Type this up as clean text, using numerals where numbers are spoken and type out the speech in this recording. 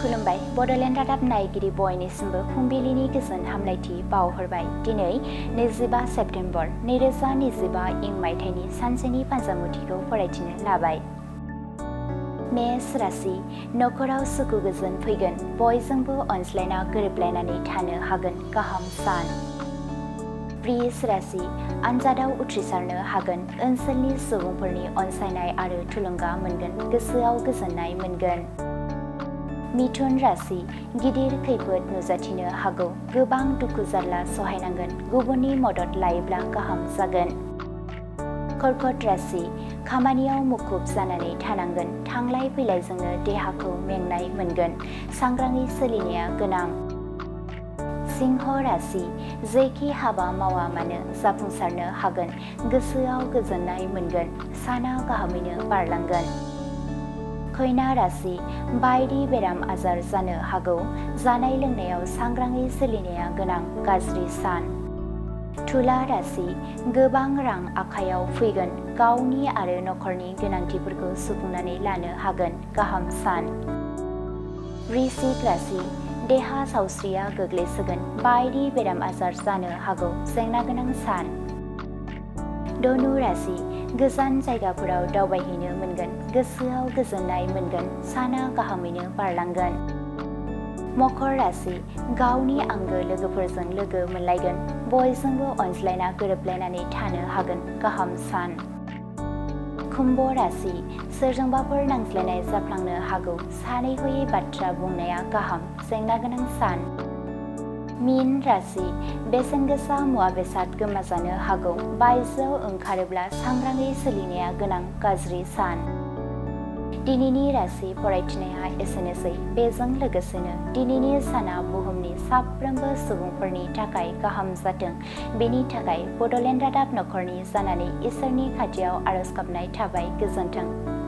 खुलुमबाय बड'लेण्ड रादाब नायगिरि बयनिसिमबो फुंबिलिनि गोजोन हामलायथि बावहरबाय। दिनै 25 सेप्तेम्बर 2025 इं मायथाइनि सानसेनि फान्जामुथिखौ फरायथिनो लाबाय। मेष राशि नखराव सुखु गोजोन फैगोन, बयजोंबो अनज्लायना गोरोबलायनानै थानो हागोन, गाहाम सान। वृष राशि आनजादाव उथ्रिसारनो हागोन, ओनसोलनि सुबुंफोरनि अनसायनाय आरो थुलुंगा मोनगोन, गोसोआव गोजोननाय मोनगोन। मिथुन राशि गिदिर खैफोद नुजाथिनो हागौ, गोबां दुखु जारला सहायनांगोन, गुबुननि मदद लायोब्ला गाहाम जागोन। कर्कट राशि खामानियाव मुखुब जानानै थानांगोन, थांलाय फैलायजोंनो देहाखौ मेंनाय मोनगोन, सांग्राङै सोलिनाया गोनां। सिंह राशि जेखि हाबा मावा मानो जाफुंसारनो हागोन, गोसोआव गोजोननाय मोनगोन, साना गाहामैनो बारलांगोन। कन्या राशि बायदि बेराम आजार जानो हागौ, जानाय लोंनायाव सांग्राङै सोलिनाया गोनां, गाज्रि सान। तुला राशि गोबां रां आखायाव फैगोन, गावनि आरो नखरनि गोनांथिफोरखौ सुफुंनानै लानो हागोन, गाहाम सान। वृश्चिक राशि देहा सावस्रिया गोग्लैसोगोन, बायदि बेराम आजार जानो हागौ, जेंना गोनां सान। धनु राशि गोजान जायगाफोराव दावबायहैनो मोनगोन, गोसोआव गोजोननाय मोनगोन, साना गाहामैनो बारलांगोन। मकर राशि गावनि आंगो लोगोफोरजों लोगो मोनलायगोन, बयजोंबो अनज्लायना गोरोबलायनानै थानो हागोन, गाहाम सान। कुम्भ राशि सोरजोंबाफोर नांज्लायनाय जाफ्लांनो हागौ, सानै हयै बाथ्रा बुंनाया गाहाम, जेंना गोनां सान। मीन राशि बेसेन गोसा मुवा बेसाद गोमाजानो हागौ, बायजोआव ओंखारोब्ला सांग्राङै सोलिनाया गोनां, गाज्रि सान। दिनैनि राशि फरायथिनाया एसेनोसै। बेजों लोगोसेनो दिनैनि साना बुहुमनि साफ्रोमबो सुबुंफोरनि थाखाय गाहाम जाथों, बेनि थाखाय बड'लेण्ड रादाब नखरनि जानानै इसोरनि खाथियाव आरज गाबनाय थाबाय। गोजोन्थों।